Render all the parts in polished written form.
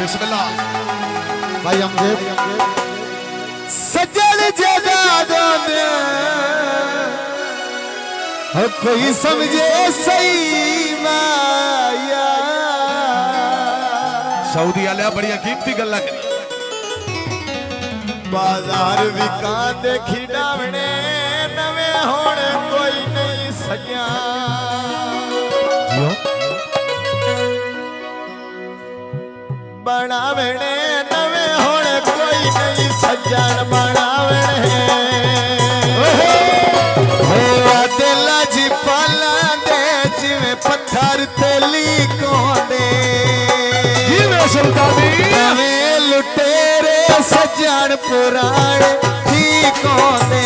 बिस्मिल्लाह भाई अमजद सजल जगा दे कोई समझे सही माया सऊदी आलिया बड़ी कीमती गल्ला करी बाजार विकान दे खिडावने नवे होने कोई नहीं सजा बनावने नवे होने कोई नहीं सज्जन बनावने दिला जी पाला दे जिवे पत्थर तेली को दे नवे लुटेरे सज्जन पुराने ठीक होंदे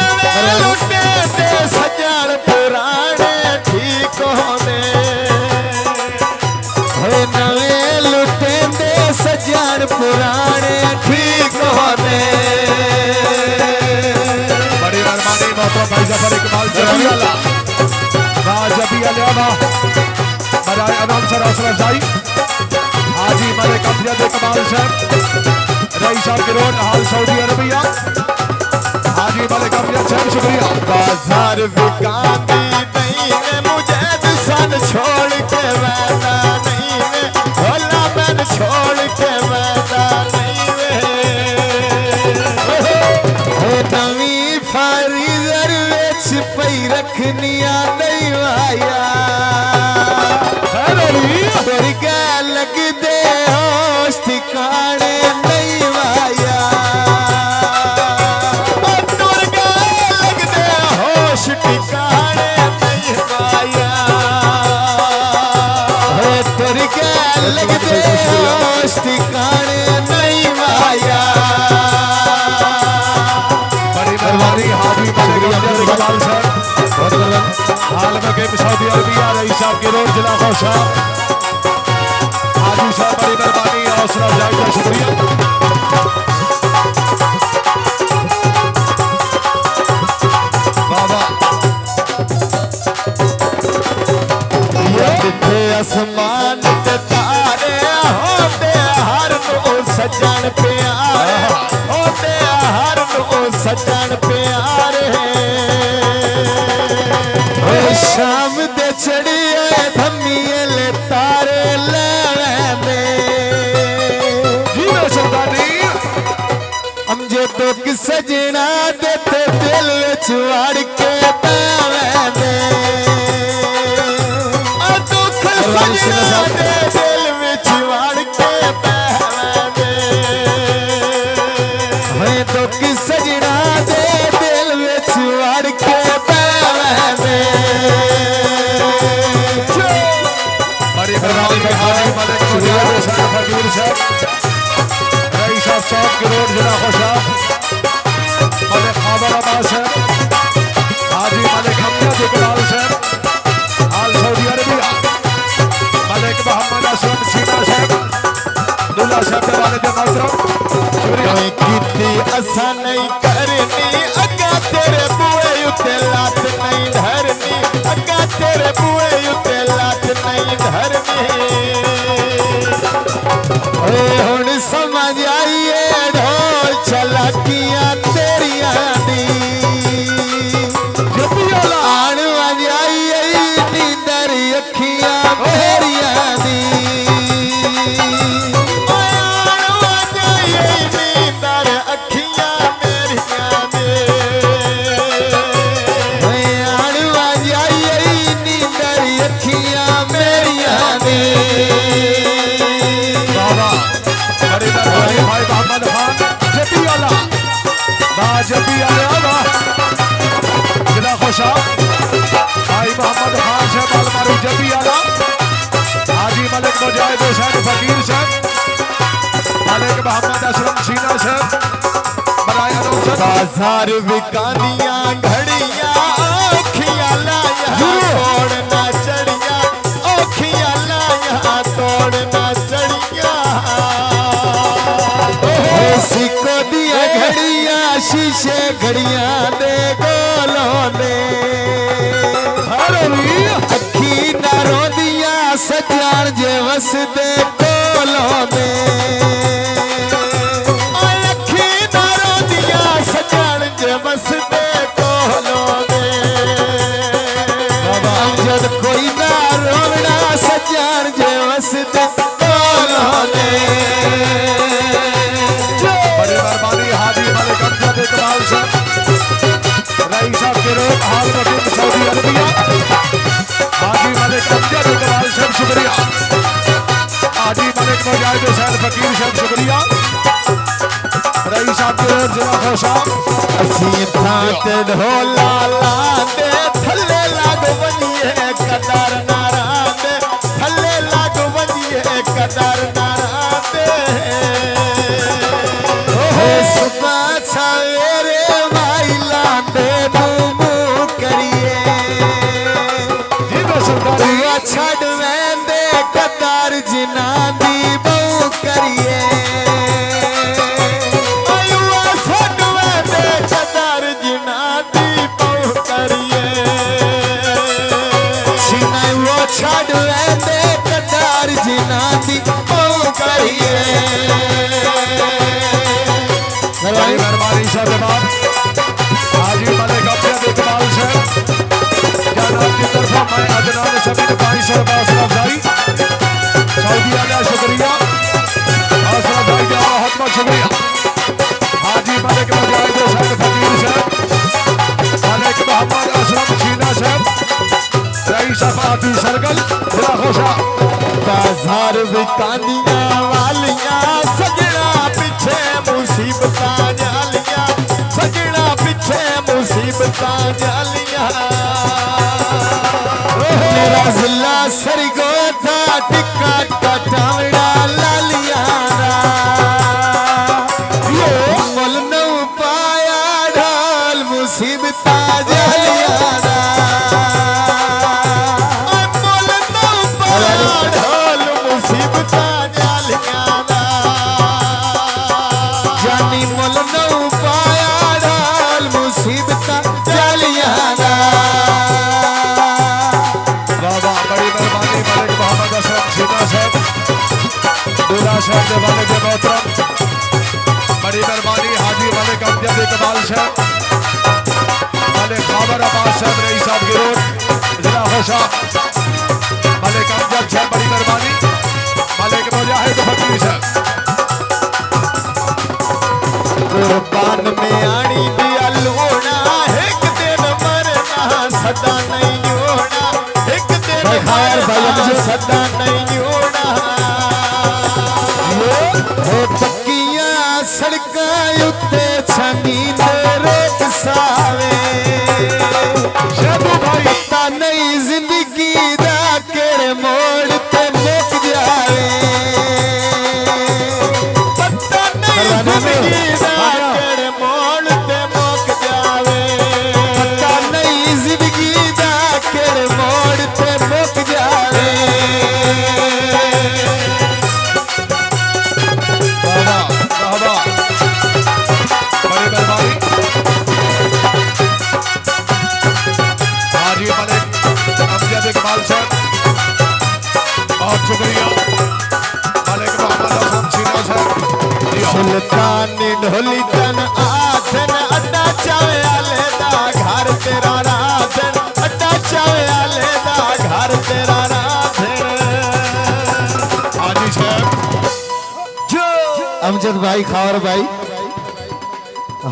नवे लुटेरे सज्जन पुराने ठीक होंदे नवे लुटेंदे सज्जन पुराने ठीक होंदे बड़ी मेहरबानी मोहतरम भाई जफर इकबाल जबी वाला जबी वाला बराए अनाउंसर असरफ जाई हाजी मलिक अफजद इकबाल साहब रईस साहब के रोड हाल सऊदी अरबिया हाजी मलिक अफजद साहब शुक्रिया बाजार विकाती नहीं है मुझे सन छोड़ के वादा नहीं है भोला मैंने छोड़ के वादा नहीं है नवी फारीजर वेच पई रखनी नहीं आया दुर्गा लग दे होश ठिकाने नहीं आया दुर्गा लग दे होश ठिकाने नहीं आया दुर्गा लग दे होश ठिकाने नहीं आया बड़ी मेहरबानी हाजी मलिक अफजद इकबाल साहब हाल में के सऊदी अरबिया रईस साहब के रोड जिला खोशा हाजी साहब बड़ी मेहरबानी हौसला अफजाई का शुक्रिया बाबा आसमान ते तारे होते हर नो सजन प्यारे होते हर नो सजन प्यारे शाम दे चढ़िए धमियल तारे ले अमजे तो कि सजना देते दिल चुआड़ के पावे दुख सजना दे दिल में चुआड़ के पावे तो कि सजना दे दिल में चुआड़ के पावे बड़ी मेहरबानी हाजी मलिक शुक्रिया फकीर साहब रईस साहब चौक के रोड जिला खोशा मलिक खाबर अब्बास साहब हाजी मलिक अफजद इकबाल साहब हाल सऊदी अरबिया मलिक मोहम्मद असलम सीना साहब दुल्ला साहब के वालिद मोहतरम शुक्रिया कितनी असा नहीं करनी अगा तेरे बुए उते लात नहीं धरनी अगा तेरे बुए उते लात नहीं धरनी हुण समझ आइए ढोल चलाकियां तेरिया दी आन वज आइए नींदर अखियां मेरिया दी आन वज आइए नींदर अखियां मेरिया दे आन वज आइए नींदर अखियां मेरिया दे बड़ी मेहरबानी भाई मोहम्मद खान जबी वाला जबी वाला जिला खोशा भाई मोहम्मद खान साहब अलमारी जबी वाला हाजी मलिक मुजाहिद हुसैन फकीर साहब मलिक मोहम्मद असलम सीना साहब बराए अनाउंसर बाजार विकानियां घड़ियां ओखियां लाया तोड़ना चढ़िया ओखियां लाया तोड़ना चढ़िया सिको दिया घड़ियां शीशे घड़ियां दे गोलों दे अखी ना रोंदियां सजान जेवर वसदे कोलों दे अखी नारों दिया सजन जे वसदे कोलों दे जद कोई ना रोना सजन जे वसदे कोलों दे बड़ी मेहरबानी हाजी मलिक अमजद इकबाल साहब रईस साहब के रोड हाल मदीन सऊदी अरबिया हाजी मलिक अमजद इकबाल साहब शुक्रिया हाजी मलिक मुजाहिद हुसैन फकीर साहब शुक्रिया रईस साहब के रोड जिला खोशा असी थाते ढोला लांदे थल्ले लाग वनिए कदर नारांदे थल्ले लाग वनिए कदर नारांदे ओहे सुबह सवेरे माई लांदे मुमू करिए जी तो सरदारी दुआ छड़ वेंदे कदर जिना दी बहु करिए आयुआ छड़ वेंदे कदर जिना दी बहु करिए सिनाइयो छड़ वेंदे कदर जिना दी बहु करिए बड़ी मेहरबानी साहब हाजी मलिक अमजद इकबाल साहब जनाब की तरफा मैं अदनान समीर भाई साहब हौसला अफजाई सऊदी अरबिया शुक्रिया हौसला अफजाई का बहुत बहुत शुक्रिया हाजी मलिक मुजाहिद हुसैन फकीर साहब मलिक मोहम्मद असलम छीना साहब रईस आफाती सर्कल जिला खोशा बाजार बिकानिया वालियां सजना पीछे मुसीबतां जालियां सजना पीछे मुसीबतां जालियां मेरा जिला सरगोधा टिक्का कटावड़ा लालियां मुल नौ पाया ढाल मुसीबतां जालियां मुल नौ पाया ढाल मुसीबतां जालियां जानी मुल नौ पाया ढाल मुसीबतां जालियां बाबा बड़ी मेहरबानी मलिक मोहम्मद असलम छीना साहब दूल्हा साहब के वालिद मोहतरम बड़ी मेहरबानी हाजी मलिक अमजद इकबाल साहब मलिक खबर अब्बास साहब रईस साहब की रोड जिला खोशा मलिक अमजद साहब बड़ी मेहरबानी मलिक मुजाहिद फकीर साहब कुर्बान में आनी दिया लोना एक दिन मरना सदा नहीं होना एक दिन मरना सदा नहीं होना हो पक्कियां सड़कां उत्ते छमीन रोक सावे शादू भाई पता नहीं जिंदगी दा केड़े मोड़ ते मुक जावे पता नहीं जिंदगी दा केड़े मोड़ ते मुक जावे पता नहीं जिंदगी दा केड़े मोड़ ते मुक जावे बाबा बाबा बड़ी मेहरबानी हाजी मलिक अमजद इकबाल साहब बहुत शुक्रिया मलिक मोहम्मद असलम छीना साहब सुल्तान ढोली तन आथन अड्डा चावे आले दा घर तेरा राधन अड्डा चावे आले दा घर तेरा राधन हाजी साहब अमजद भाई खावर भाई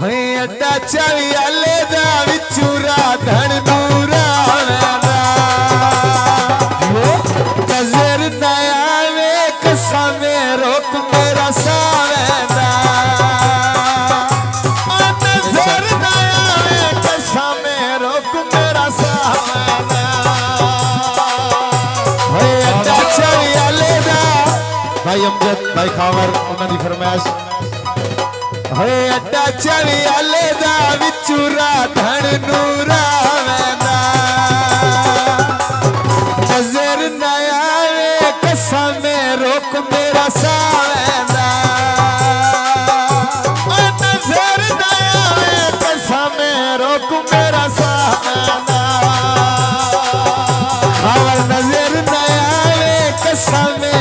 हे अड्डा चावे आले दा विचू राधन नूरा कजर नया वे कसमे रोक मेरा सावेदा नजर नया वे कसमे रोक मेरा सावेदा होए अड्डा चावी आले दा भाई अमजद भाई खावर उन्हां दी फरमाइश होए अड्डा चावी आले दा विचू राधन नूरा वेंदा नजर नया वे कसमे रोक मेरा सावेदा नजर नया वे कसमे रोक मेरा सावेदा खावर नजर नया वे कसमे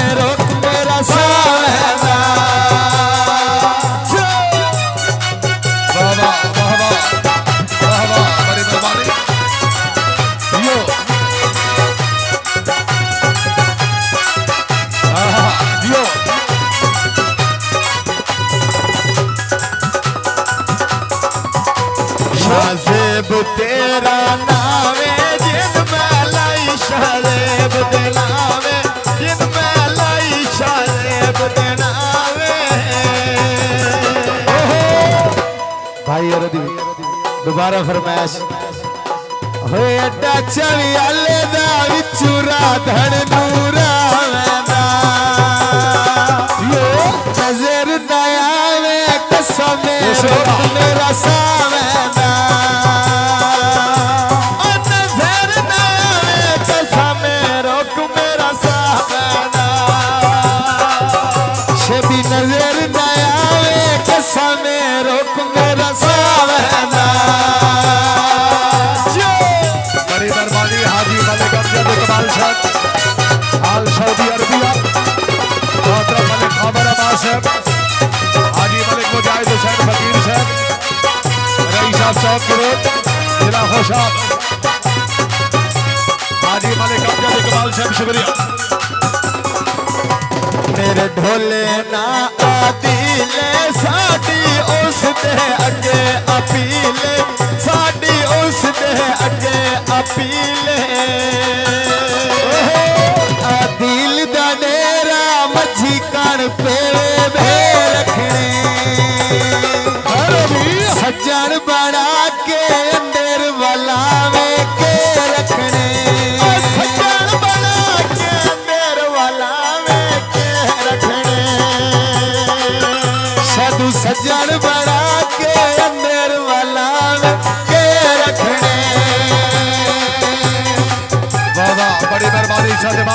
तेरा नावे जिन मैं लाई शरेब दिलावे जिन मैं लाई शरेब दिलावे भाई अरदी दोबारा फरमाइश होए अड्डा चवी आले दा विचू राधण नूरा वेंदा यो नजर ना आवे कसम मेरा सावेंदा ओ नजर ना आवे कसम रोक मेरा सावेंदा शबी नजर ना आवे कसम रोक मेरा सावेंदा बड़ी मेहरबानी हाजी मलिक अमजद इकबाल साहब आल सऊदी अरबिया मोहतरम मलिक खाबर अब्बास साहब हाजी मलिक मुजाहिद हुसैन फकीर साहब रईस साहब चौक के रोड जिला खुशाब हाजी मलिक अमजद इकबाल साहब शुक्रिया मेरे ढोले ना आदिले साडी उस दे अगे अपीले साडी उस दे अगे अपीले आदिल दा डेरा मझी कण पेवे भे रखने सज्जन बना के अंदर वलावे के रखने सज्जन बना के अंदर वलावे के रखने साधु सज्जन बना के अंदर वलावे के रखने वाह बड़ी मेहरबानी साहब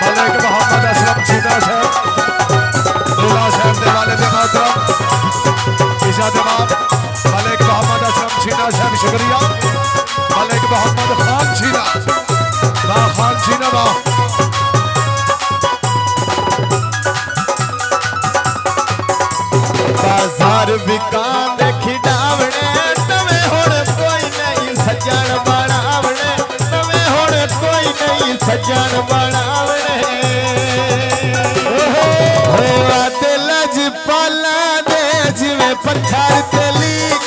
मलिक मोहम्मद असलम सीधा साहब दूल्हा साहब दे वाले दे मोहतरम इसा तमाम मलिक मोहम्मद असलम सीधा साहब शुक्रिया मलिक मोहम्मद खान सीधा वाह खान सीधा वाह बाजार विकान खिडावने नवे हुण कोई नहीं सज्जन बनावने नवे हुण कोई नहीं सज्जन बनावने होए वादे लज पाला दे जिवें पत्थर ते लीक